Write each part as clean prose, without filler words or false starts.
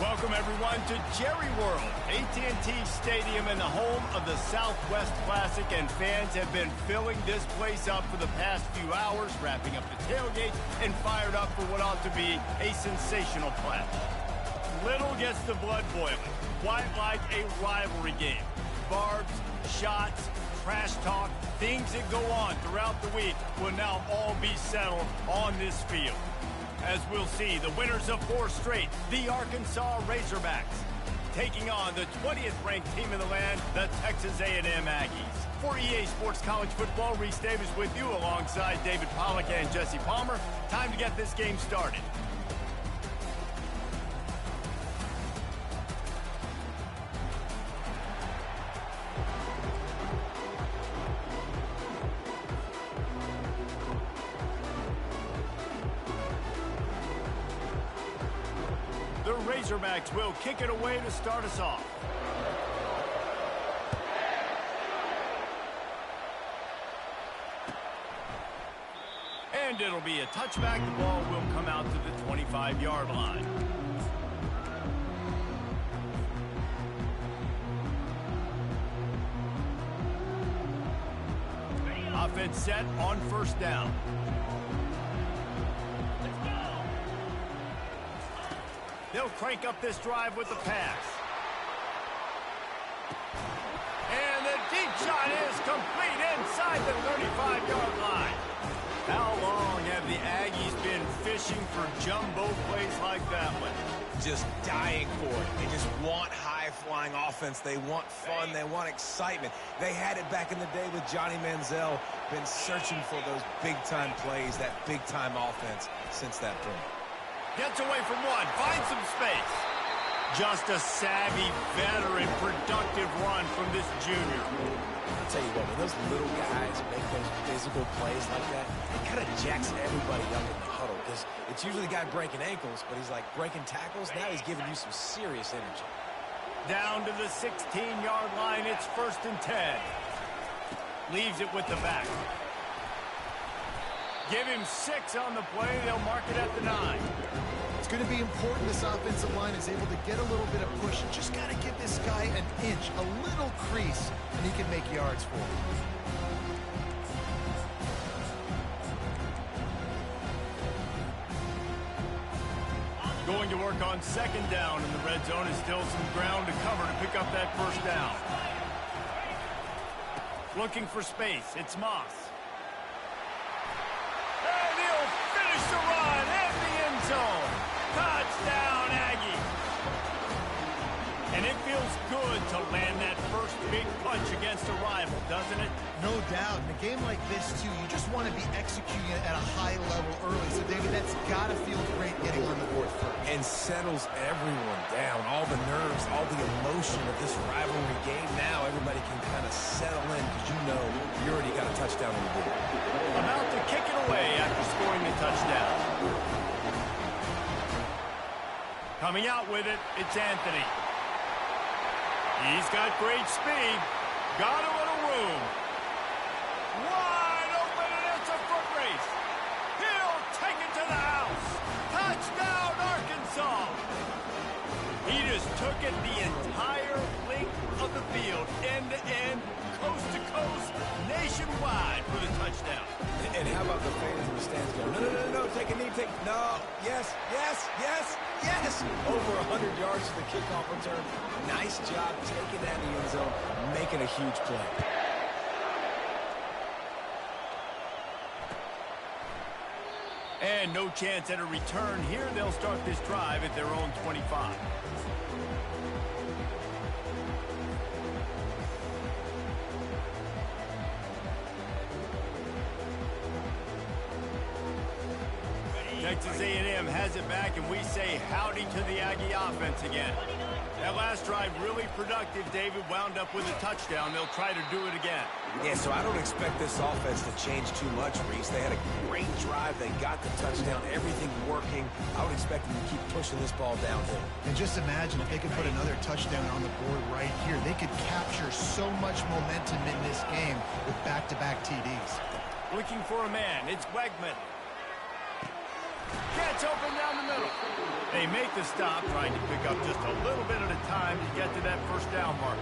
Welcome, everyone, to Jerry World, AT&T Stadium and the home of the Southwest Classic, and fans have been filling this place up for the past few hours, wrapping up the tailgate and fired up for what ought to be a sensational play. Little gets the blood boiling, quite like a rivalry game. Barbs, shots, trash talk, things that go on throughout the week will now all be settled on this field. As we'll see, the winners of 4 straight, the Arkansas Razorbacks, taking on the 20th ranked team in the land, the Texas A&M Aggies. For EA Sports College Football, Reese Davis with you alongside David Pollack and Jesse Palmer. Time to get this game started. The Razorbacks will kick it away to start us off. And it'll be a touchback. The ball will come out to the 25-yard line. Offense set on first down. They'll crank up this drive with the pass. And the deep shot is complete inside the 35-yard line. How long have the Aggies been fishing for jumbo plays like that one? Just dying for it. They just want high-flying offense. They want fun. They want excitement. They had it back in the day with Johnny Manziel. Been searching for those big-time plays, that big-time offense since that point. Gets away from one, finds some space. Just a savvy, veteran, productive run from this junior. I'll tell you what, when those little guys make those physical plays like that, it kind of jacks everybody up in the huddle, because it's usually the guy breaking ankles, but he's like breaking tackles. Now he's giving you some serious energy. Down to the 16-yard line, it's 1st and 10. Leaves it with the back. Give him 6 on the play. They'll mark it at the 9. It's going to be important this offensive line is able to get a little bit of push. You just got to give this guy an inch, a little crease, and he can make yards for him. Going to work on 2nd down, and the red zone is still some ground to cover to pick up that 1st down. Looking for space. It's Moss. The run in the end zone. Touchdown, Aggie. And it feels good to land that first big punch against a rival, doesn't it? No doubt. In a game like this, too, you just want to be executing it at a high level early. So, David, that's got to feel great getting on the board first. And settles everyone down. All the nerves, all the emotion of this rivalry game. Now everybody can kind of settle in because you know you already got a touchdown on the board. About to kick it away after scoring the touchdown. Coming out with it, it's Anthony. He's got great speed. Got a little room. Wide open, and it's a foot race. He'll take it to the house. Touchdown, Arkansas. He just took it the entire length of the field, end to end, coast to coast, nationwide for the touchdown. And how about the fans in the stands going, no, take a knee, no, yes, yes, yes, yes. Over 100 yards to the kickoff return. Nice job taking that in the end zone, making a huge play. And no chance at a return here. They'll start this drive at their own 25. Texas A&M has it back, and we say howdy to the Aggie offense again. That last drive really productive. David wound up with a touchdown. They'll try to do it again. Yeah, so I don't expect this offense to change too much, Reese. They had a great drive. They got the touchdown. Everything working. I would expect them to keep pushing this ball downhill. And just imagine if they could put another touchdown on the board right here. They could capture so much momentum in this game with back-to-back TDs. Looking for a man. It's Wegman. Gets open down the middle. They make the stop, trying to pick up just a little bit at a time to get to that first down marker.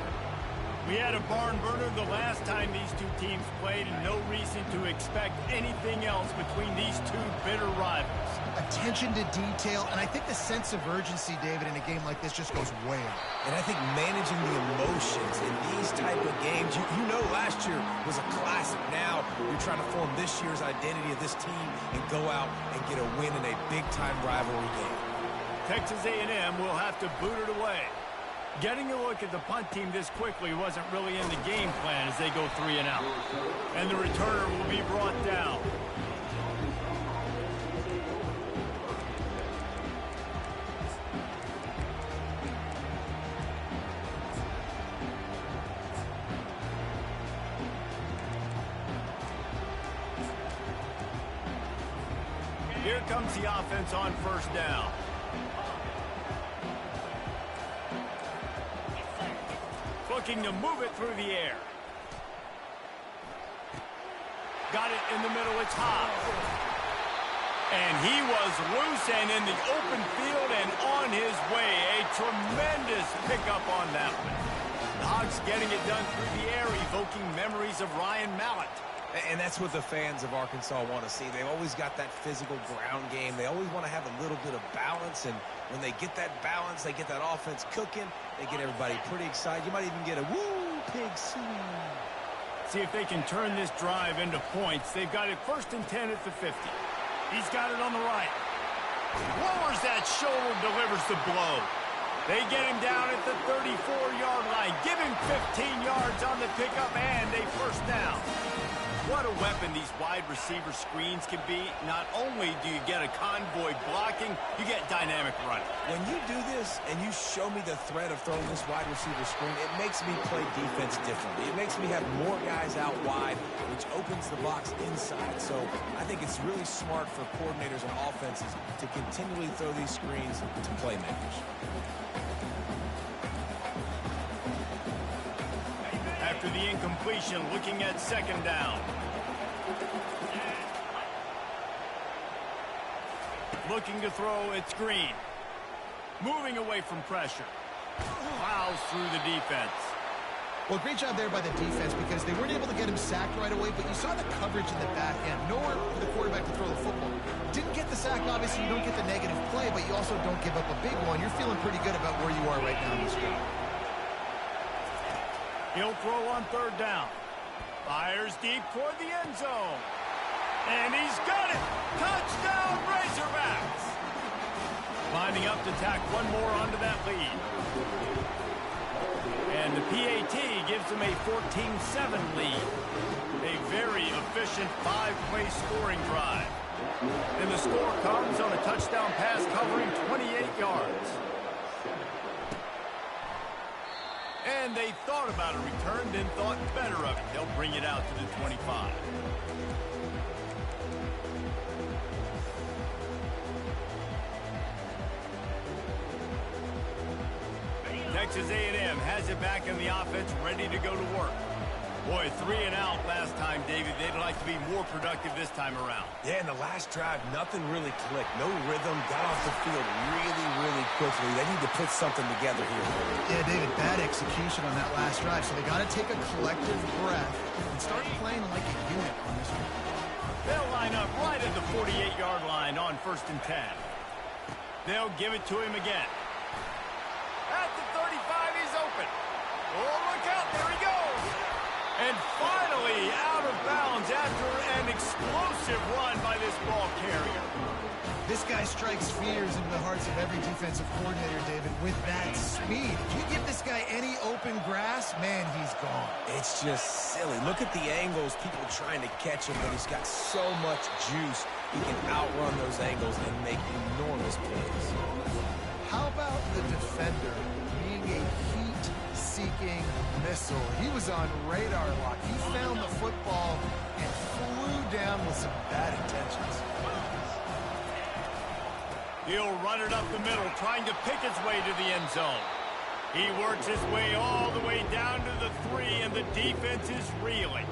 We had a barn burner the last time these two teams played, and no reason to expect anything else between these two bitter rivals. Attention to detail, and I think the sense of urgency, David, in a game like this just goes way up. And I think managing the emotions in these type of games, you know last year was a classic. Now you're trying to form this year's identity of this team and go out and get a win in a big-time rivalry game. Texas A&M will have to boot it away. Getting a look at the punt team this quickly wasn't really in the game plan as they go 3 and out. And the returner will be brought down. Here comes the offense on first down. Looking to move it through the air. Got it in the middle, it's Hobbs. And he was loose and in the open field and on his way. A tremendous pickup on that one. The Hogs getting it done through the air, evoking memories of Ryan Mallett. And that's what the fans of Arkansas want to see. They've always got that physical ground game. They always want to have a little bit of balance, and when they get that balance, they get that offense cooking, they get everybody pretty excited. You might even get a woo, pig swing. See if they can turn this drive into points. They've got it 1st and 10 at the 50. He's got it on the right. Lowers that shoulder, delivers the blow. They get him down at the 34-yard line. Give him 15 yards on the pickup and a first down. What a weapon these wide receiver screens can be. Not only do you get a convoy blocking, you get dynamic running. When you do this and you show me the threat of throwing this wide receiver screen, it makes me play defense differently. It makes me have more guys out wide, which opens the box inside. So I think it's really smart for coordinators and offenses to continually throw these screens to playmakers. After the incompletion, looking at 2nd down. Looking to throw, it's Green. Moving away from pressure. Plows through the defense. Well, great job there by the defense because they weren't able to get him sacked right away, but you saw the coverage in the back end. Nowhere for the quarterback to throw the football. Didn't get the sack, obviously you don't get the negative play, but you also don't give up a big one. You're feeling pretty good about where you are right now in this game. He'll throw on 3rd down. Fires deep toward the end zone. And he's got it! Touchdown, Razorbacks! Lining up to tack one more onto that lead. And the PAT gives them a 14-7 lead. A very efficient 5-play scoring drive. And the score comes on a touchdown pass covering 28 yards. And they thought about a return, then thought better of it. They'll bring it out to the 25. Texas A&M has it back in the offense, ready to go to work. Boy, 3 and out last time, David. They'd like to be more productive this time around. Yeah, in the last drive, nothing really clicked. No rhythm, got off the field really, really quickly. They need to put something together here. Yeah, David, bad execution on that last drive, so they got to take a collective breath and start playing like a unit on this one. They'll line up right at the 48-yard line on 1st and 10. They'll give it to him again. At the 35, he's open. Oh, look out, there he goes. And finally out of bounds after an explosive run by this ball carrier. This guy strikes fears into the hearts of every defensive coordinator, David, with that speed. If you give this guy any open grass, man, he's gone. It's just silly. Look at the angles, people trying to catch him, but he's got so much juice. He can outrun those angles and make enormous plays. How about the defender being a heat-seeking missile? He was on radar lock. He found the football and flew down with some bad intentions. He'll run it up the middle, trying to pick his way to the end zone. He works his way all the way down to the 3, and the defense is reeling.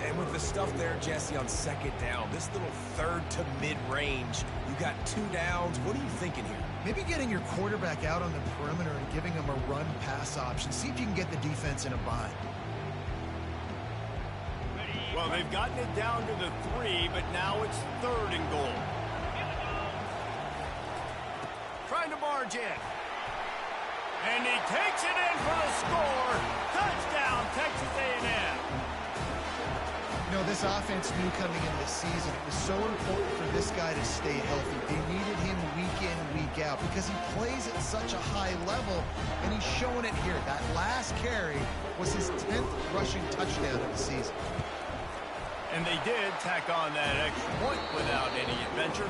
and with the stuff there, Jesse, on second down, this little third to mid-range, you got 2 downs. What are you thinking here? Maybe getting your quarterback out on the perimeter and giving him a run-pass option. See if you can get the defense in a bind. Well, they've gotten it down to the 3, but now it's 3rd and goal. Trying to barge in. And he takes it in for the score. Touchdown, Texas A&M. You know, this offense knew coming into the season it was so important for this guy to stay healthy. They needed him week in, week out because he plays at such a high level, and he's showing it here. That last carry was his 10th rushing touchdown of the season. And they did tack on that extra point without any adventure.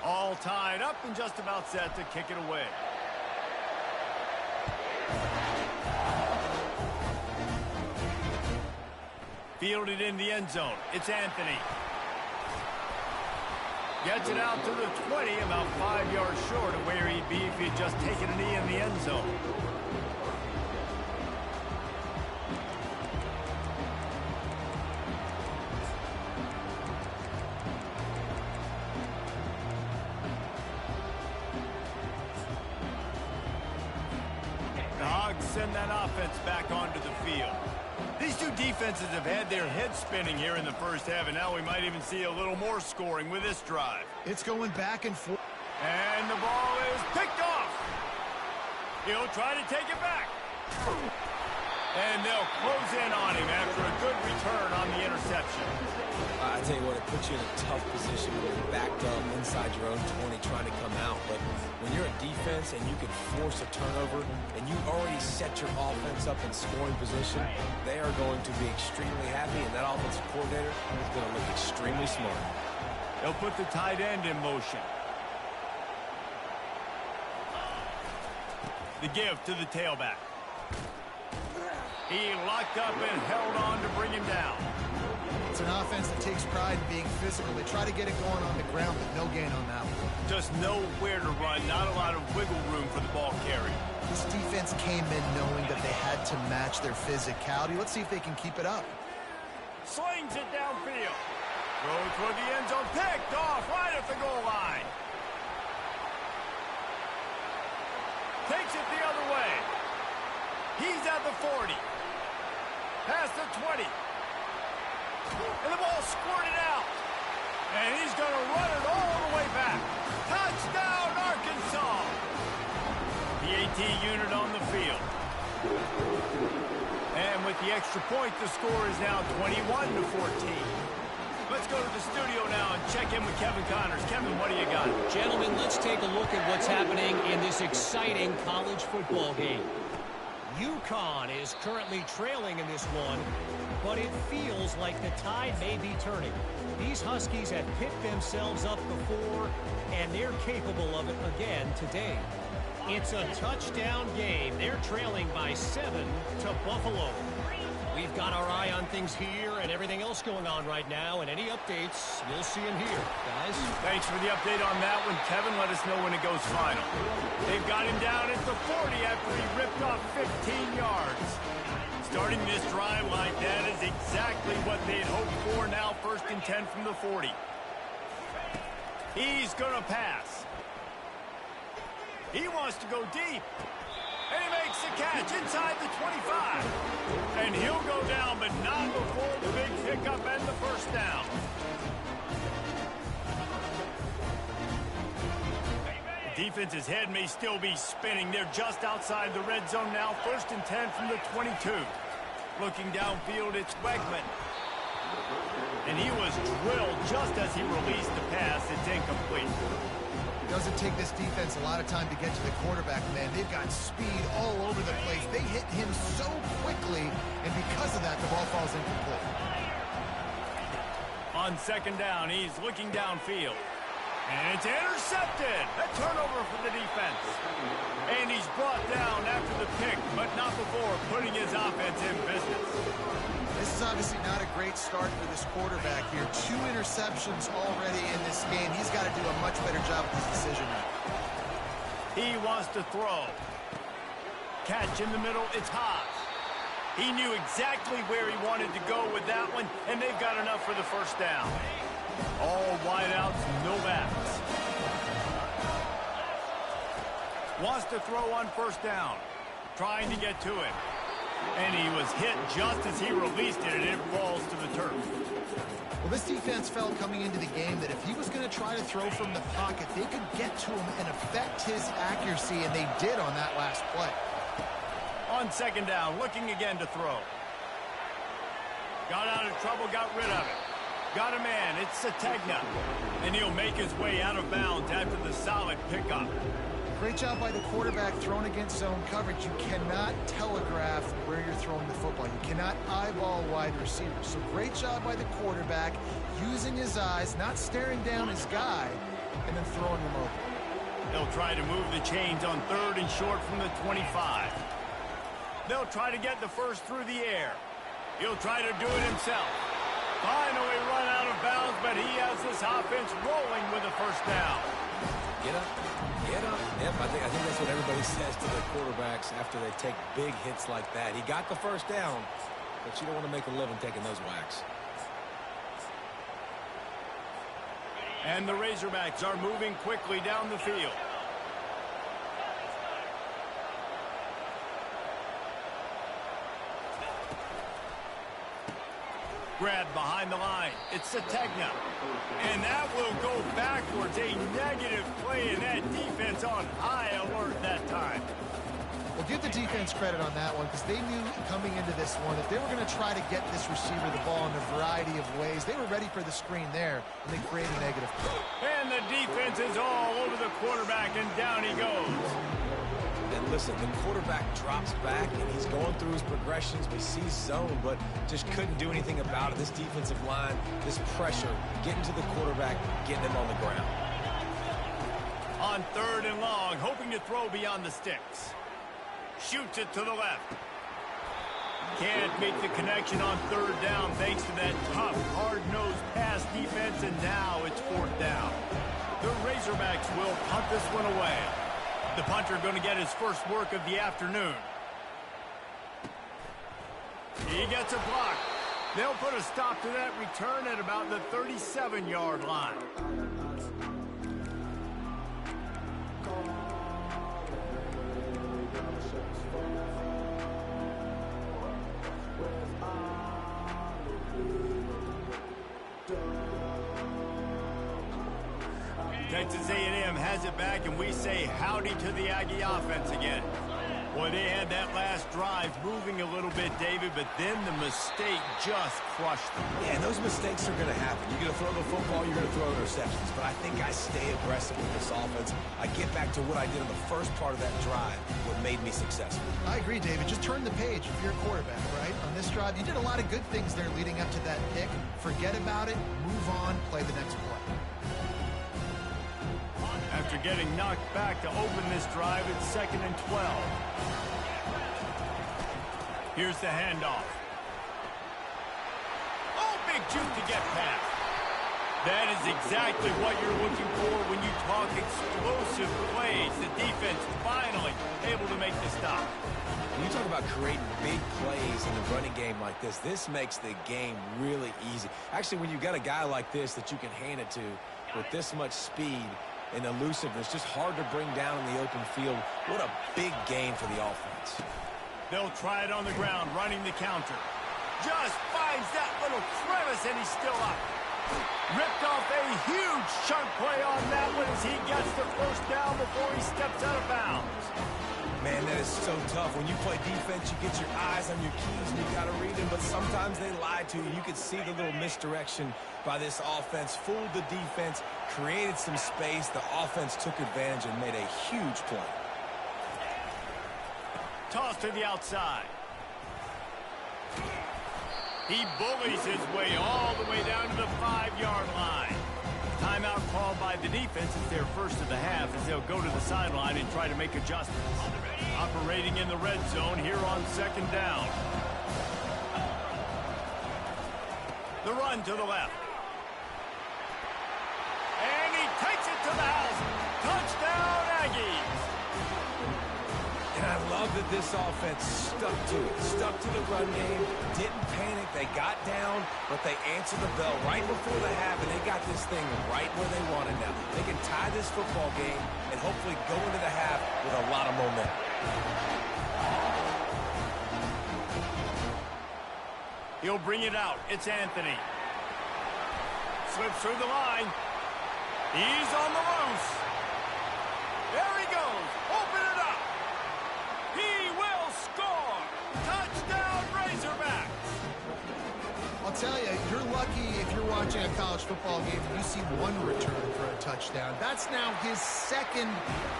All tied up and just about set to kick it away. Fielded in the end zone. It's Anthony. Gets it out to the 20, about 5 yards short of where he'd be if he'd just taken a knee in the end zone. The Hogs send that offense back onto the field. These two defenses have had their heads spinning here in the first half, and now we might even see a little more scoring with this drive. It's going back and forth. And the ball is picked off. He'll try to take it back. And they'll close in on him after a good return on the interception. I tell you what, it puts you in a tough position when you're backed up inside your own 20 trying to come out. But when you're a defense and you can force a turnover and you already set your offense up in scoring position, they are going to be extremely happy, and that offensive coordinator is going to look extremely smart. They'll put the tight end in motion. The give to the tailback. He locked up and held on to bring him down. It's an offense that takes pride in being physical. They try to get it going on the ground, but no gain on that one. Just nowhere to run, not a lot of wiggle room for the ball carry. This defense came in knowing that they had to match their physicality. Let's see if they can keep it up. Slings it downfield. Throws toward the end zone, picked off right at the goal line. Takes it the other way. He's at the 40. Past the 20. And the ball squirted out. And he's going to run it all the way back. Touchdown, Arkansas. The AT unit on the field. And with the extra point, the score is now 21-14. Let's go to the studio now and check in with Kevin Connors. Kevin, what do you got? Gentlemen, let's take a look at what's happening in this exciting college football game. UConn is currently trailing in this one, but it feels like the tide may be turning. These Huskies have picked themselves up before, and they're capable of it again today. It's a touchdown game. They're trailing by 7 to Buffalo. We've got our eye on things here and everything else going on right now, and any updates, you'll see them here, guys. Thanks for the update on that one, Kevin. Let us know when it goes final. They've got him down at the 40 after he ripped off 15 yards. Starting this drive like that is exactly what they'd hoped for. Now 1st and 10 from the 40. He's going to pass. He wants to go deep. And he makes the catch inside the 25. And he'll go down, but not before the big pickup and the first down. The defense's head may still be spinning. They're just outside the red zone now. 1st and 10 from the 22. Looking downfield, it's Wegman. And he was drilled just as he released the pass. It's incomplete. It doesn't take this defense a lot of time to get to the quarterback, man. They've got speed all over the place. They hit him so quickly, and because of that, the ball falls incomplete. On 2nd down, he's looking downfield. And it's intercepted. A turnover for the defense. And he's brought down after the pick, but not before putting his offense in business. This is obviously not a great start for this quarterback here. 2 interceptions already in this game. He's got to do a much better job with his decision making. He wants to throw. Catch in the middle, it's Haas. He knew exactly where he wanted to go with that one, and they've got enough for the first down. All wideouts, no backs. Wants to throw on first down. Trying to get to it. And he was hit just as he released it, and it falls to the turf. Well, this defense felt coming into the game that if he was going to try to throw from the pocket, they could get to him and affect his accuracy, and they did on that last play. On second down, looking again to throw. Got out of trouble, got rid of it. Got a man, it's Sategna. And he'll make his way out of bounds after the solid pickup. Great job by the quarterback thrown against zone coverage. You cannot telegraph where you're throwing the football. You cannot eyeball wide receivers. So great job by the quarterback using his eyes, not staring down his guy, and then throwing him over. They'll try to move the chains on third and short from the 25. They'll try to get the first through the air. He'll try to do it himself. Finally run out of bounds, but he has this offense rolling with a first down. Get up. Get up. Yep, I think that's what everybody says to their quarterbacks after they take big hits like that. He got the first down, but you don't want to make a living taking those whacks. And the Razorbacks are moving quickly down the field. Grabbed behind the line. It's Sategna. And that will go backwards. A negative play, and that defense on high alert that time. Well, give the defense credit on that one because they knew coming into this one that they were going to try to get this receiver the ball in a variety of ways. They were ready for the screen there, and they created a negative play. And the defense is all over the quarterback, and down he goes. And listen, the quarterback drops back, and he's going through his progressions. We see zone, but just couldn't do anything about it. This defensive line, this pressure, getting to the quarterback, getting him on the ground. On third and long, hoping to throw beyond the sticks. Shoots it to the left. Can't make the connection on third down thanks to that tough, hard-nosed pass defense, and now it's fourth down. The Razorbacks will punt this one away. The punter going to get his first work of the afternoon. He gets a block. They'll put a stop to that return at about the 37-yard line. Texas A&M has it back, and we say howdy to the Aggie offense again. Boy, they had that last drive moving a little bit, David, but then the mistake just crushed them. Yeah, and those mistakes are going to happen. You're going to throw the football, you're going to throw interceptions. But I think I stay aggressive with this offense. I get back to what I did in the first part of that drive, what made me successful. I agree, David. Just turn the page if you're a quarterback, right? On this drive, you did a lot of good things there leading up to that pick. Forget about it, move on, play the next play. After getting knocked back to open this drive, it's 2nd and 12. Here's the handoff. Oh, big juke to get past. That is exactly what you're looking for when you talk explosive plays. The defense finally able to make the stop. When you talk about creating big plays in the running game like this makes the game really easy. Actually, when you've got a guy like this that you can hand it to with this much speed and elusiveness, just hard to bring down in the open field. What a big gain for the offense. They'll try it on the ground, running the counter. Just finds that little crevice, and he's still up. Ripped off a huge chunk play on that one as he gets the first down before he steps out of bounds. Man, that is so tough. When you play defense, you get your eyes on your keys and you got to read them, but sometimes they lie to you. You could see the little misdirection by this offense, fooled the defense, created some space. The offense took advantage and made a huge play. Toss to the outside. He bullies his way all the way down to the 5-yard line. Timeout called by the defense. It's their first of the half as they'll go to the sideline and try to make adjustments. Operating in the red zone here on 2nd down. The run to the left. And he takes it to the house. Touchdown, Aggies. this offense stuck to it, stuck to the run game, didn't panic. They got down, but they answered the bell right before the half, and they got this thing right where they want it now. They can tie this football game and hopefully go into the half with a lot of momentum. He'll bring it out. It's Anthony. Slips through the line. He's on the loose. There he goes. Open it up. He will score. Touchdown, Razorbacks. I'll tell you, you're lucky if you're watching a college football game and you see one return for a touchdown. That's now his second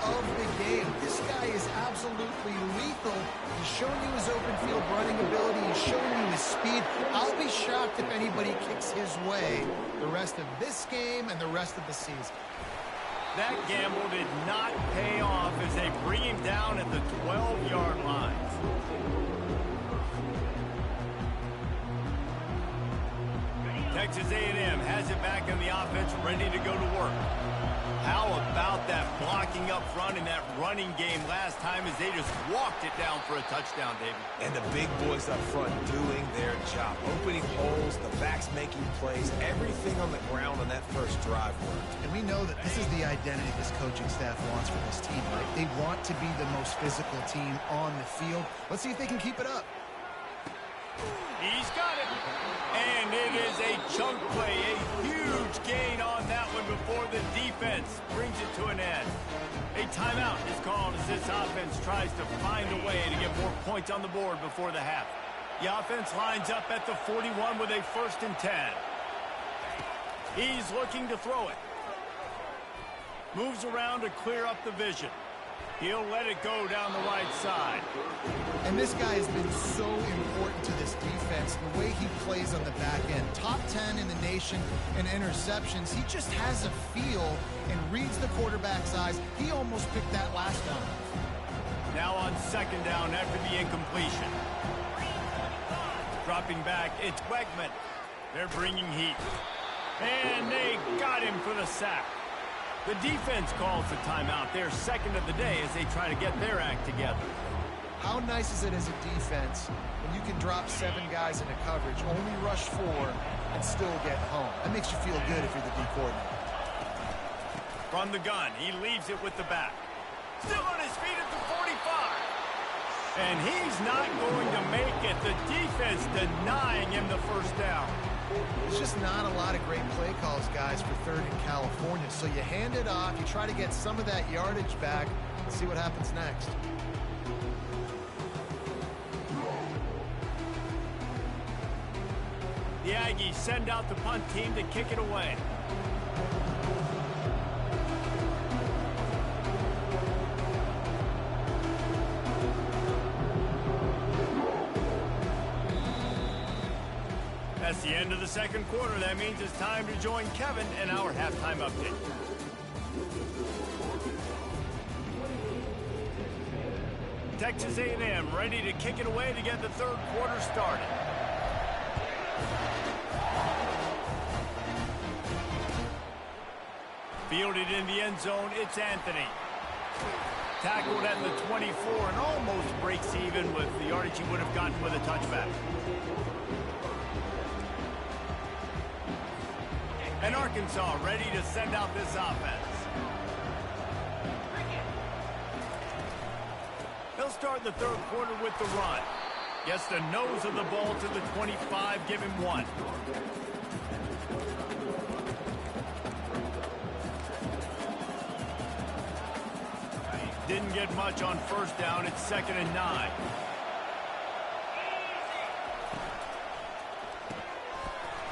of the game. This guy is absolutely lethal. He's showing you his open field running ability. He's showing you his speed. I'll be shocked if anybody kicks his way the rest of this game and the rest of the season. That gamble did not pay off as they bring him down at the 12-yard line. Texas A&M has it back in the offense, ready to go to work. How about that blocking up front and that running game last time as they just walked it down for a touchdown, David? And the big boys up front doing their job. Opening holes, the backs making plays, everything on the ground on that first drive worked. And we know that this is the identity this coaching staff wants for this team, right? They want to be the most physical team on the field. Let's see if they can keep it up. He's got it. And it is a chunk play, a huge gain on that one before the defense brings it to an end. A timeout is called as this offense tries to find a way to get more points on the board before the half. The offense lines up at the 41 with a 1st and 10. He's looking to throw it. Moves around to clear up the vision. He'll let it go down the right side. And this guy has been so important to this defense, the way he plays on the back end. Top 10 in the nation in interceptions. He just has a feel and reads the quarterback's eyes. He almost picked that last one. Now on 2nd down after the incompletion. Dropping back, it's Wegman. They're bringing heat. And they got him for the sack. The defense calls the timeout. They're second of the day as they try to get their act together. How nice is it as a defense when you can drop 7 guys into coverage, only rush 4, and still get home? That makes you feel good if you're the D coordinator. From the gun, he leaves it with the back. Still on his feet at the 45. And he's not going to make it. The defense denying him the 1st down. There's just not a lot of great play calls, guys, for 3rd in California. So you hand it off, you try to get some of that yardage back, and see what happens next. The Aggies send out the punt team to kick it away. That's the end of the 2nd quarter. That means it's time to join Kevin in our halftime update. Texas A&M ready to kick it away to get the 3rd quarter started. Fielded in the end zone, it's Anthony. Tackled at the 24 and almost breaks even with the yardage he would have gotten with a touchback. And Arkansas ready to send out this offense. They'll start the 3rd quarter with the run. Gets the nose of the ball to the 25, give him 1. Didn't get much on 1st down. It's 2nd and 9.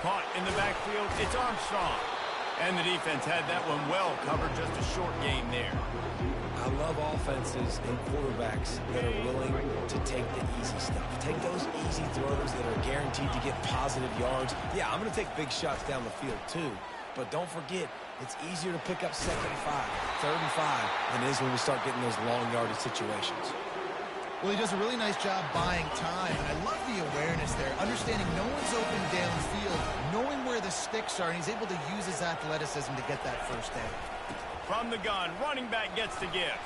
Caught in the backfield, it's Armstrong. And the defense had that one well covered, just a short gain there. I love offenses and quarterbacks that are willing to take the easy stuff. Take those easy throws that are guaranteed to get positive yards. Yeah, I'm going to take big shots down the field too. But don't forget, it's easier to pick up 2nd and 5, 3rd and 5 than it is when we start getting those long yardage situations. Well, he does a really nice job buying time, and I love the awareness there, understanding no one's open downfield, knowing where the sticks are, and he's able to use his athleticism to get that 1st down. From the gun, running back gets the give.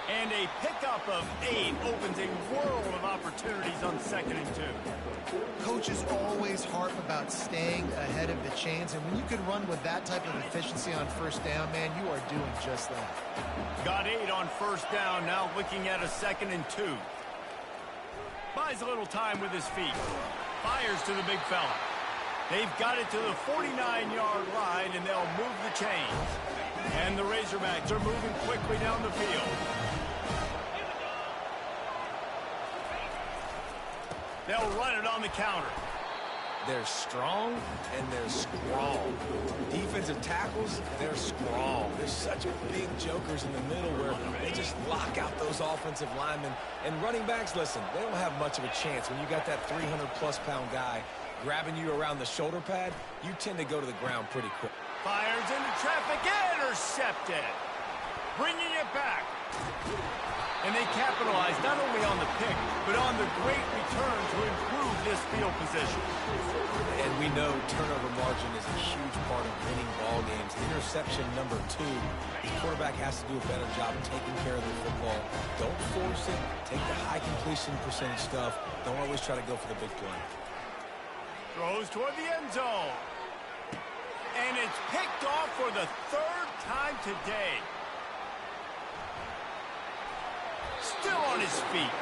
And a pickup of 8 opens a world of opportunities on 2nd and 2. Coaches always harp about staying ahead of the chains, and when you can run with that type of efficiency on 1st down, man, you are doing just that. Got 8 on 1st down, now looking at a 2nd and 2. Buys a little time with his feet. Fires to the big fella. They've got it to the 49-yard line, and they'll move the chains. And the Razorbacks are moving quickly down the field. They'll run it on the counter. They're strong and they're scrawl. Defensive tackles, they're scrawl. There's such big jokers in the middle where they just lock out those offensive linemen. And running backs, listen, they don't have much of a chance. When you got that 300-plus pound guy grabbing you around the shoulder pad, you tend to go to the ground pretty quick. Fires into traffic, intercepted. Bringing it back. And they capitalize not only on the pick, but on the great return to improve this field position. And we know turnover margin is a huge part of winning ball games. Interception number 2, the quarterback has to do a better job of taking care of the football. Don't force it. Take the high completion percentage stuff. Don't always try to go for the big play. Throws toward the end zone. And it's picked off for the 3rd time today. Still on his feet.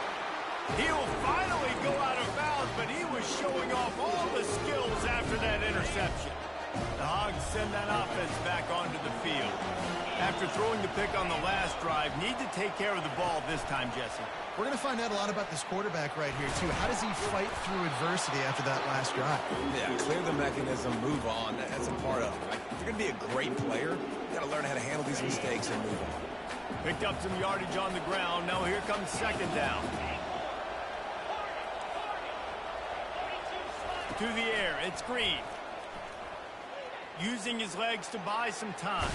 He'll finally go out of bounds, but he was showing off all the skills after that interception. The Hogs send that offense back onto the field. After throwing the pick on the last drive, need to take care of the ball this time, Jesse. We're going to find out a lot about this quarterback right here, too. How does he fight through adversity after that last drive? Yeah, clear the mechanism, move on. That's a part of it, right? If you're going to be a great player, you got to learn how to handle these mistakes and move on. Picked up some yardage on the ground. Now here comes 2nd down. To the air, it's Green. Using his legs to buy some time.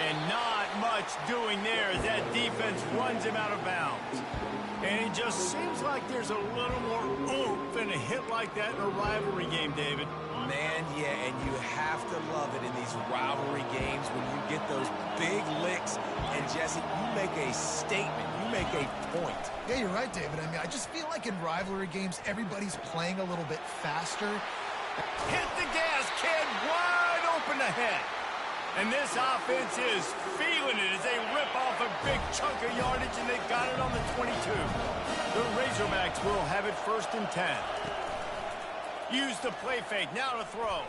And not much doing there as that defense runs him out of bounds. And it just seems like there's a little more oomph in a hit like that in a rivalry game, David. Man, yeah, and you have to love it in these rivalry games when you get those big licks. And, Jesse, you make a statement. You make a point. Yeah, you're right, David. I mean, I just feel like in rivalry games, everybody's playing a little bit faster. Hit the gas, kid. Wide open ahead. And this offense is feeling it as they rip off a big chunk of yardage, and they've got it on the 22. The Razorbacks will have it 1st and 10. Use the play fake. Now to throw.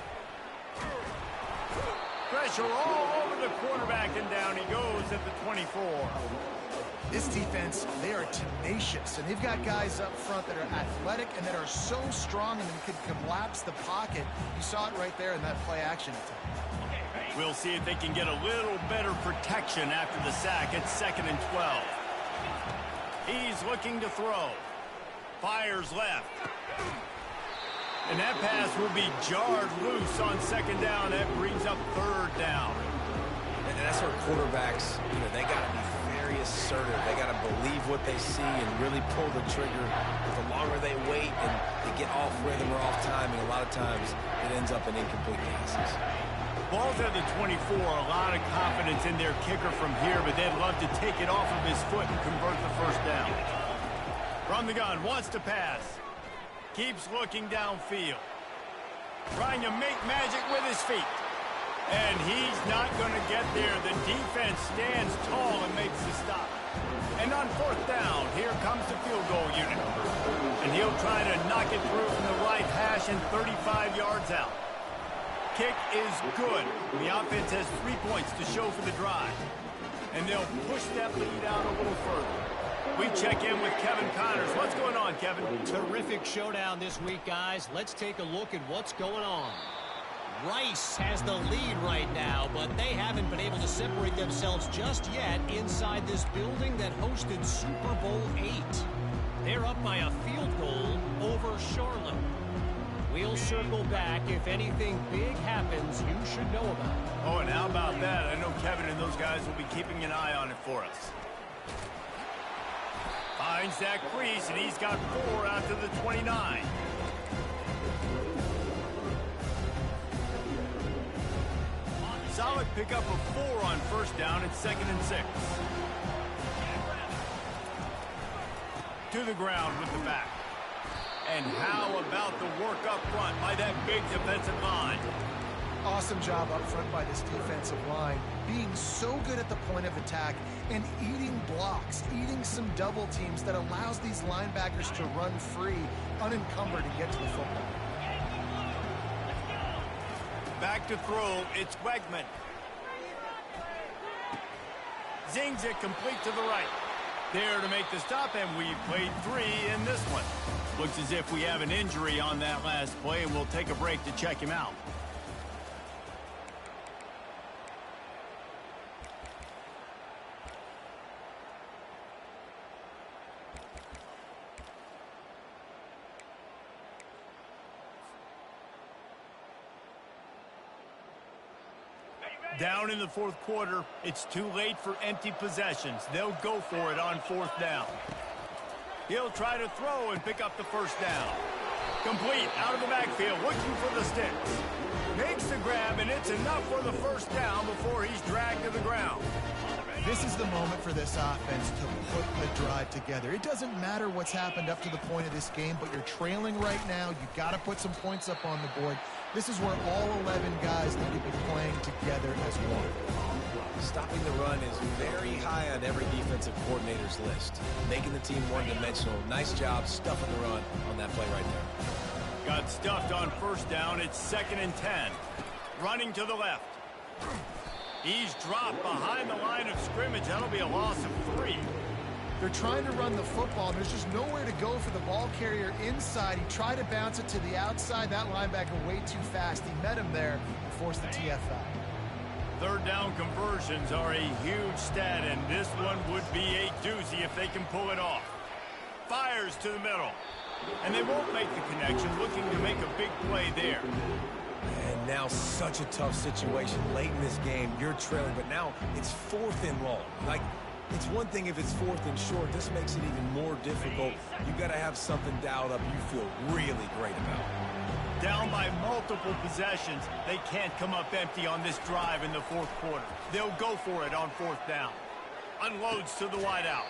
Pressure all over the quarterback, and down he goes at the 24. This defense, they are tenacious, and they've got guys up front that are athletic and that are so strong and can collapse the pocket. You saw it right there in that play action attack. We'll see if they can get a little better protection after the sack. It's 2nd and 12. He's looking to throw. Fires left. And that pass will be jarred loose on 2nd down. That brings up 3rd down. And that's where quarterbacks, they got to be very assertive. They got to believe what they see and really pull the trigger. The longer they wait and they get off rhythm or off timing, a lot of times it ends up in incomplete passes. Ball's at the 24. A lot of confidence in their kicker from here, but they'd love to take it off of his foot and convert the 1st down. From the gun, wants to pass. Keeps looking downfield. Trying to make magic with his feet. And he's not going to get there. The defense stands tall and makes the stop. And on 4th down, here comes the field goal unit. And he'll try to knock it through from the right hash and 35 yards out. Kick is good. The offense has 3 points to show for the drive. And they'll push that lead out a little further. We check in with Kevin Connors. What's going on, Kevin? Terrific showdown this week, guys. Let's take a look at what's going on. Rice has the lead right now, but they haven't been able to separate themselves just yet inside this building that hosted Super Bowl VIII. They're up by a field goal over Charlotte. We'll circle back. If anything big happens, you should know about it. Oh, and how about that? I know Kevin and those guys will be keeping an eye on it for us. Finds that crease, and he's got 4 out to the 29. Solid pickup of 4 on 1st down. It's 2nd and 6. to the ground with the back. And how about the work up front by that big defensive line? Awesome job up front by this defensive line, being so good at the point of attack and eating blocks, eating some double teams that allows these linebackers to run free, unencumbered, and get to the football. Back to throw, it's Wegman. Zings it complete to the right. There to make the stop, and we played 3 in this one. Looks as if we have an injury on that last play, and we'll take a break to check him out. Down in the fourth quarter, it's too late for empty possessions. They'll go for it on 4th down. He'll try to throw and pick up the first down. Complete out of the backfield, looking for the sticks. Makes the grab, and it's enough for the first down before he's dragged to the ground. This is the moment for this offense to put the drive together. It doesn't matter what's happened up to the point of this game, but you're trailing right now. You've got to put some points up on the board. This is where all 11 guys need to be playing together as one. Stopping the run is very high on every defensive coordinator's list. Making the team one-dimensional. Nice job stuffing the run on that play right there. Got stuffed on first down. It's 2nd and 10. Running to the left. He's dropped behind the line of scrimmage. That'll be a loss of 3. They're trying to run the football. There's just nowhere to go for the ball carrier inside. He tried to bounce it to the outside. That linebacker way too fast. He met him there and forced the TFL. 3rd down conversions are a huge stat, and this one would be a doozy if they can pull it off. Fires to the middle. And they won't make the connection, looking to make a big play there. And now such a tough situation late in this game. You're trailing, but now it's 4th and long. Like, it's one thing if it's 4th and short. This makes it even more difficult. You got to have something dialed up you feel really great about. Down by multiple possessions, they can't come up empty on this drive in the 4th quarter. They'll go for it on 4th down. Unloads to the wideout.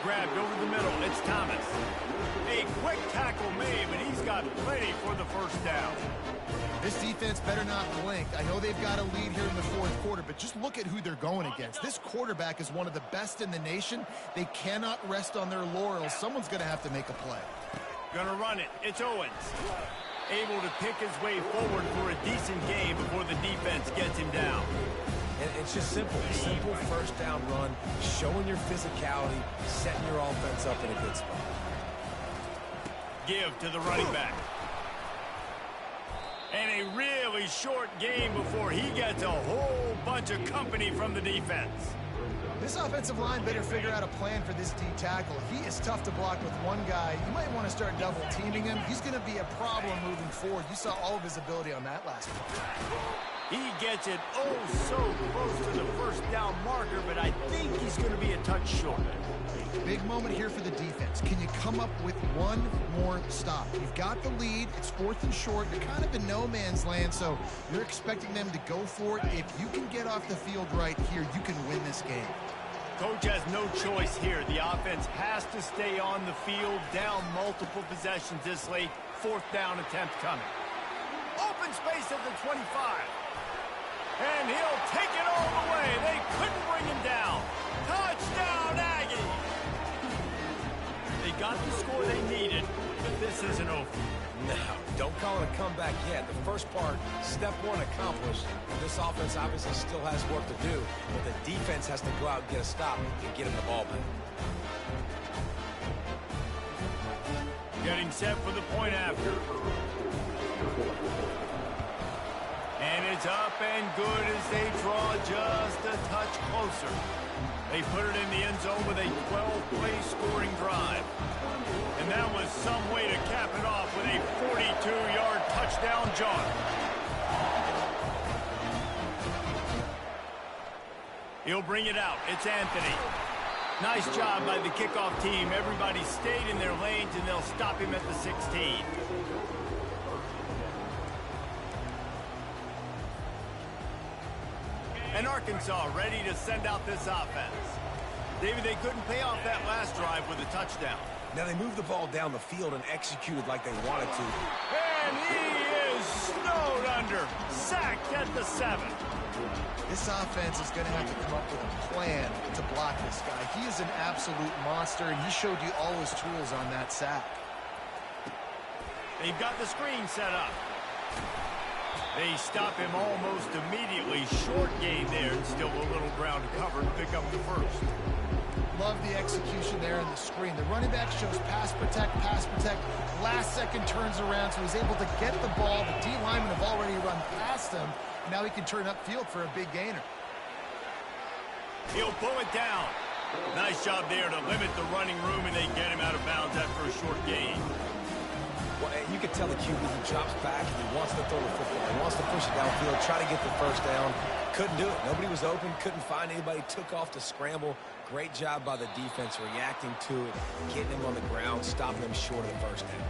Grabbed over the middle. It's Thomas. A quick tackle made, but he's got plenty for the first down. This defense better not blink. I know they've got a lead here in the 4th quarter, but just look at who they're going against. This quarterback is one of the best in the nation. They cannot rest on their laurels. Someone's going to have to make a play. Gonna run it. It's Owens. Able to pick his way forward for a decent game before the defense gets him down. And it's just simple. Simple first down run, showing your physicality, setting your offense up in a good spot. Give to the running back. And a really short game before he gets a whole bunch of company from the defense. This offensive line better figure out a plan for this D tackle. He is tough to block with one guy. You might want to start double teaming him. He's going to be a problem moving forward. You saw all of his ability on that last one. He gets it oh so close to the first down marker, but I think he's going to be a touch short. Big moment here for the defense. Can you come up with one more stop? You've got the lead. It's 4th and short. You're kind of in no man's land, so you're expecting them to go for it. If you can get off the field right here, you can win this game. Coach has no choice here. The offense has to stay on the field, down multiple possessions this late. 4th down attempt coming. Open space at the 25. And he'll take it all the way. They couldn't bring him down. Touchdown, Aggie! They got the score they needed, but this isn't over. No, don't call it a comeback yet. The first part, step 1 accomplished. This offense obviously still has work to do, but the defense has to go out and get a stop and get him the ball back. Getting set for the point after. And it's up and good as they draw just a touch closer. They put it in the end zone with a 12-play scoring drive. And that was some way to cap it off with a 42-yard touchdown jaunt. He'll bring it out. It's Anthony. Nice job by the kickoff team. Everybody stayed in their lanes, and they'll stop him at the 16. And Arkansas ready to send out this offense. David, they couldn't pay off that last drive with a touchdown. Now they moved the ball down the field and executed like they wanted to. And he is snowed under. Sacked at the 7. This offense is going to have to come up with a plan to block this guy. He is an absolute monster, and he showed you all his tools on that sack. They've got the screen set up. They stop him almost immediately. Short gain there, and still a little ground to cover to pick up the first. Love the execution there in the screen. The running back shows pass protect, last second turns around, so he's able to get the ball. The D linemen have already run past him. Now he can turn upfield for a big gainer. He'll pull it down. Nice job there to limit the running room, and they get him out of bounds after a short gain. Well, you can tell the QB he drops back and he wants to throw the football. He wants to push it downfield, try to get the first down. Couldn't do it. Nobody was open, couldn't find anybody, took off to scramble. Great job by the defense reacting to it, getting him on the ground, stopping him short of the first down.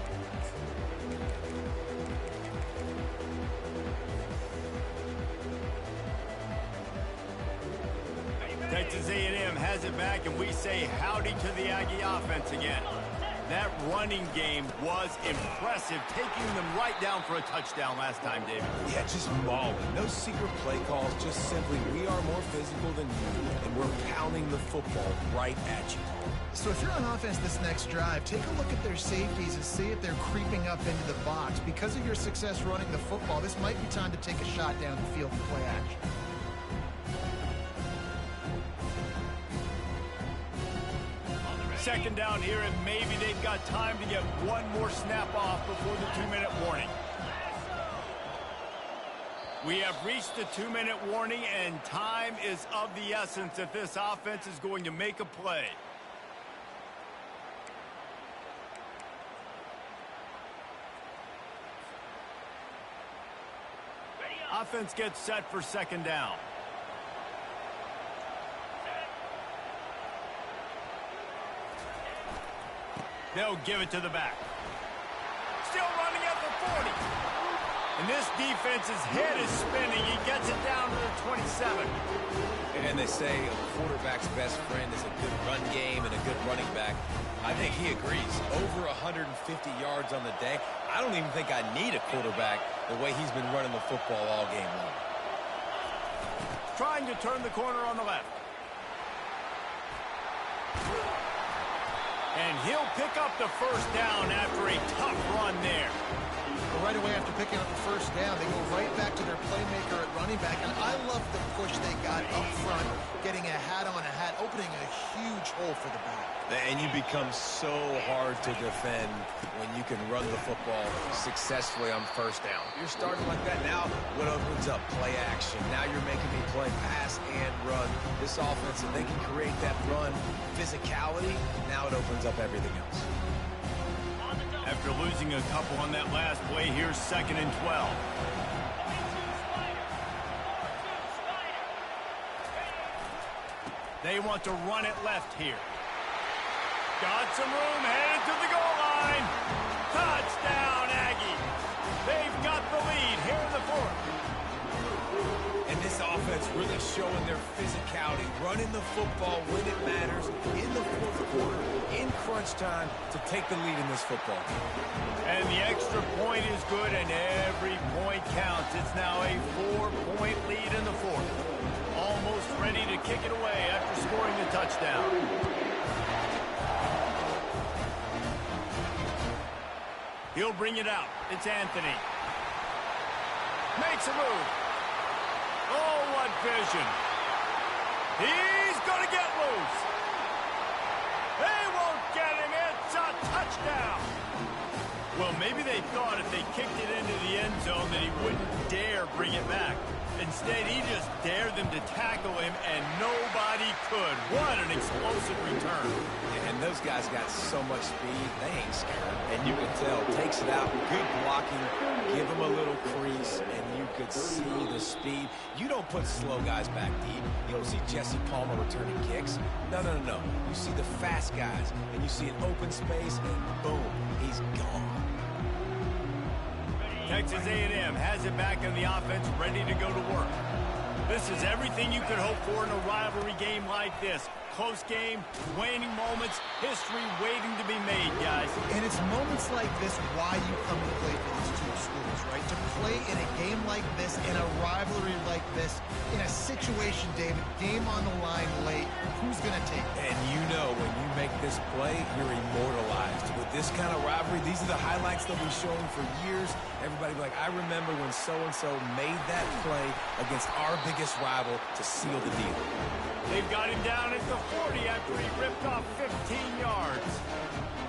Texas A&M has it back, and we say howdy to the Aggie offense again. That running game was impressive, taking them right down for a touchdown last time, David. Yeah, just mauling. No secret play calls, just simply we are more physical than you, and we're pounding the football right at you. So if you're on offense this next drive, take a look at their safeties and see if they're creeping up into the box. Because of your success running the football, this might be time to take a shot down the field and play action. Second down here, and maybe they've got time to get one more snap off before the 2-minute warning. We have reached the 2-minute warning, and time is of the essence if this offense is going to make a play. Offense gets set for second down. They'll give it to the back. Still running at the 40. And this defense's head is spinning. He gets it down to the 27. And they say a quarterback's best friend is a good run game and a good running back. I think he agrees. Over 150 yards on the day. I don't even think I need a quarterback the way he's been running the football all game long. Trying to turn the corner on the left. And he'll pick up the first down after a tough run there. But right away after picking up the first down, they go right back to their playmaker at running back. And I love the push they got up front, getting a hat on a hat, opening a huge hole for the back. And you become so hard to defend when you can run the football successfully on first down. You're starting like that now. What opens up? Play action. Now you're making me play pass and run. This offense, if they can create that run physicality, now it opens up everything else. After losing a couple on that last play, here's 2nd and 12. They want to run it left here. Got some room, headed to the goal line. Touchdown, Aggie. They've got the lead here in the 4th. And this offense really showing their physicality, running the football when it matters, in the 4th quarter, in crunch time, to take the lead in this football game. And the extra point is good, and every point counts. It's now a 4-point lead in the 4th. Almost ready to kick it away after scoring the touchdown. He'll bring it out. It's Anthony. Makes a move. Oh, what vision. He's going to get loose. They won't get him. It's a touchdown. Well, maybe they thought if they kicked it into the end zone that he wouldn't dare bring it back. Instead, he just dared them to tackle him, and nobody could. What an explosive return. And those guys got so much speed, they ain't scared. And you can tell, takes it out, good blocking, give him a little crease, and you could see the speed. You don't put slow guys back deep. You don't see Jesse Palmer returning kicks. No. You see the fast guys, and you see an open space, and boom, he's gone. Texas A&M has it back in the offense, ready to go to work. This is everything you could hope for in a rivalry game like this. Close game, waning moments, history waiting to be made, guys. And it's moments like this why you come to play for these two schools, right? To play in a game like this, in a rivalry like this, in a situation, David, game on the line late, who's going to take it? And you know when you make this play, you're immortalized. With this kind of rivalry, these are the highlights they'll be showing for years. Everybody will be like, I remember when so-and-so made that play against our biggest rival to seal the deal. They've got him down at the 40 after he ripped off 15 yards.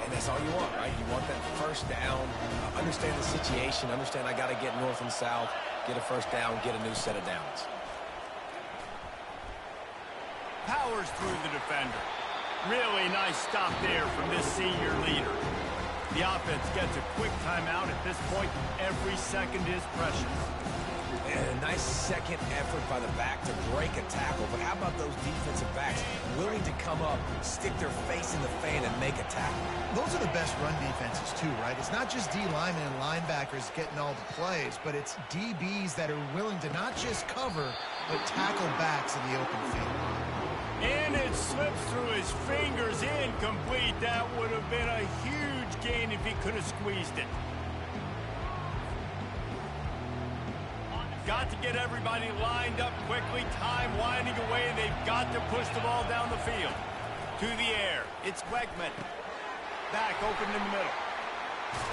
And that's all you want, right? You want that first down, understand the situation, understand I got to get north and south, get a first down, get a new set of downs. Powers through the defender. Really nice stop there from this senior leader. The offense gets a quick timeout. At this point, every second is precious. And a nice second effort by the back to break a tackle. But how about those defensive backs willing to come up, stick their face in the fan, and make a tackle? Those are the best run defenses, too, right? It's not just D linemen and linebackers getting all the plays, but it's DBs that are willing to not just cover, but tackle backs in the open field. And it slips through his fingers, incomplete. That would have been a huge gain if he could have squeezed it. Got to get everybody lined up quickly. Time winding away, and they've got to push the ball down the field. To the air, it's Wegman. Back open in the middle.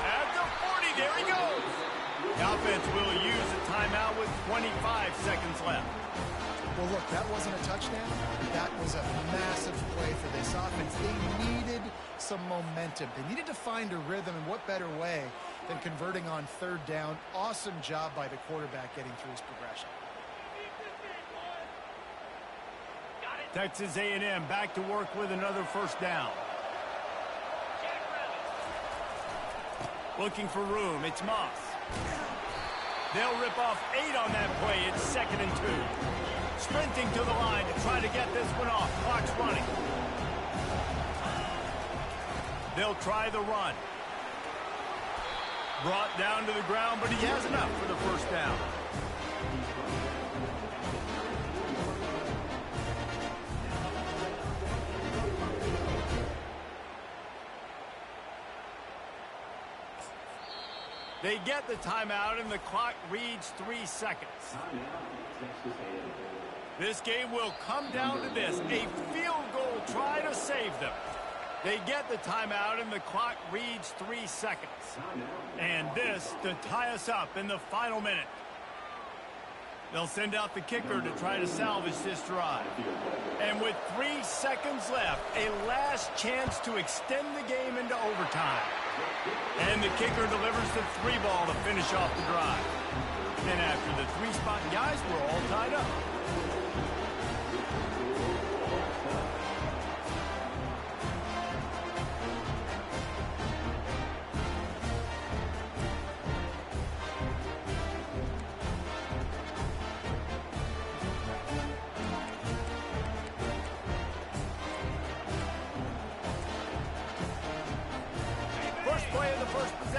At the 40, there he goes. The offense will use a timeout with 25 seconds left. Well, look, that wasn't a touchdown. That was a massive play for this offense. They needed some momentum. They needed to find a rhythm, and what better way than converting on third down. Awesome job by the quarterback getting through his progression. Texas A&M back to work with another first down. Looking for room, it's Moss. They'll rip off 8 on that play. It's 2nd and 2. Sprinting to the line to try to get this one off. Clock's running. They'll try the run. Brought down to the ground, but he has enough for the first down. They get the timeout, and the clock reads 3 seconds. This game will come down to this. A field goal try to save them. They get the timeout, and the clock reads 3 seconds. And this to tie us up in the final minute. They'll send out the kicker to try to salvage this drive. And with 3 seconds left, a last chance to extend the game into overtime. And the kicker delivers the 3 ball to finish off the drive. And after the 3 spot, guys, we're all tied up.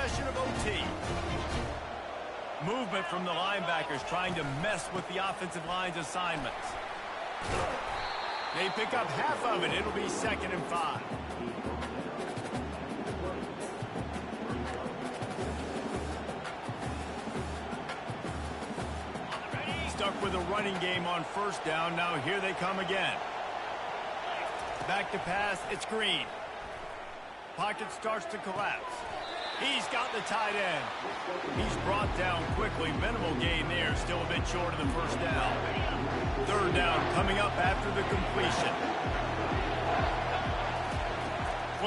Of OT. Movement from the linebackers trying to mess with the offensive line's assignments. They pick up half of it. It'll be 2nd and 5. Stuck with a running game on first down. Now here they come again. Back to pass. It's Green. Pocket starts to collapse. He's got the tight end. He's brought down quickly. Minimal gain there. Still a bit short of the first down. Third down coming up after the completion.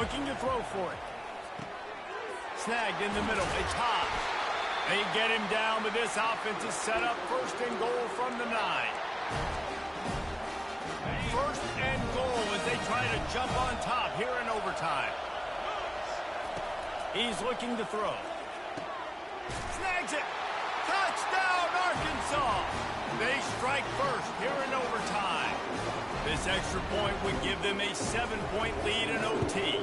Looking to throw for it. Snagged in the middle. It's Hodge. They get him down, but this offense is set up 1st and goal from the 9. 1st and goal as they try to jump on top here in overtime. He's looking to throw. Snags it. Touchdown, Arkansas. They strike first here in overtime. This extra point would give them a 7-point lead in OT.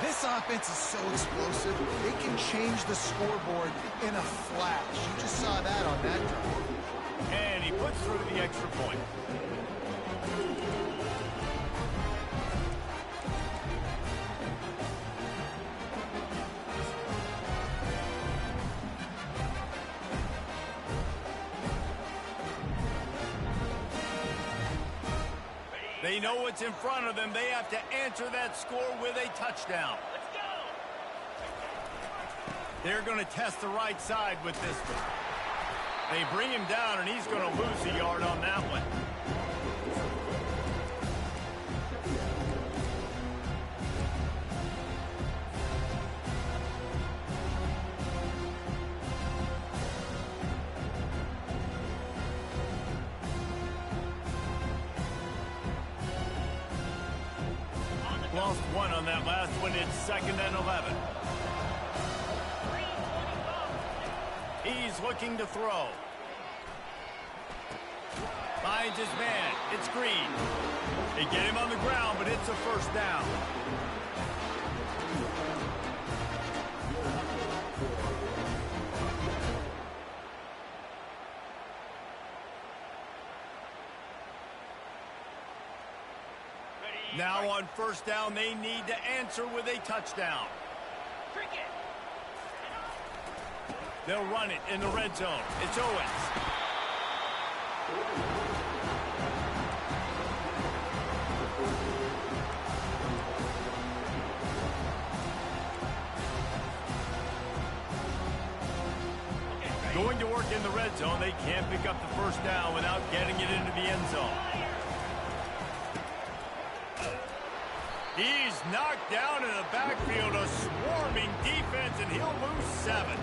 This offense is so explosive. They can change the scoreboard in a flash. You just saw that on that drive. And he puts through the extra point. They know what's in front of them. They have to answer that score with a touchdown. Let's go. They're going to test the right side with this one. They bring him down, and he's going to lose a yard on that one. Lost one on that last one. It's 2nd and 11. He's looking to throw. Finds his man. It's Green. They get him on the ground, but it's a first down. Now on first down, they need to answer with a touchdown. They'll run it in the red zone. It's Owens. Going to work in the red zone. They can't pick up the first down without getting it into the end zone. He's knocked down in the backfield, a swarming defense, and he'll lose 7.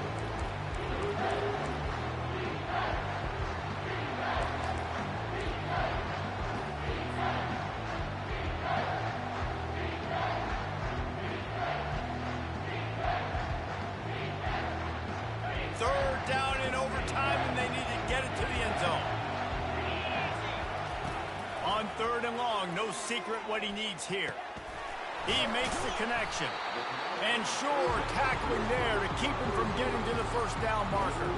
Third down in overtime, and they need to get it to the end zone. On 3rd and long, no secret what he needs here. He makes the connection. And sure, tackling there to keep him from getting to the first down marker.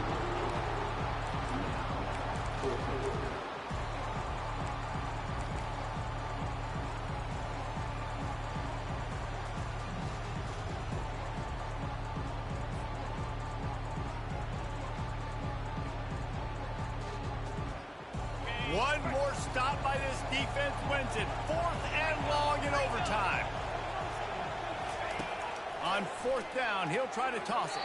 One more stop by this defense wins it. 4th and long in overtime. On 4th down, he'll try to toss it.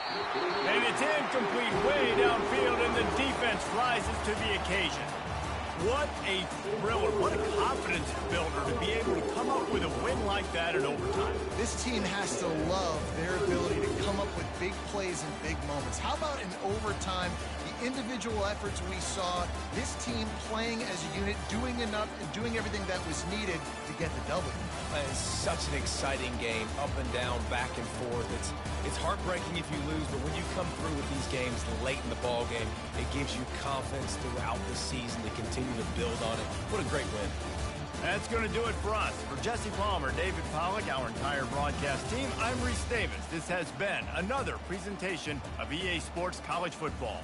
And it's incomplete way downfield, and the defense rises to the occasion. What a thriller. What a confidence builder to be able to come up with a win like that in overtime. This team has to love their ability to come up with big plays and big moments. How about in overtime, the individual efforts we saw, this team playing as a unit, doing enough and doing everything that was needed to get the W. It's such an exciting game, up and down, back and forth. It's heartbreaking if you lose, but when you come through with these games late in the ball game, it gives you confidence throughout the season to continue to build on it. What a great win. That's going to do it for us. For Jesse Palmer, David Pollack, our entire broadcast team, I'm Reese Davis. This has been another presentation of EA Sports College Football.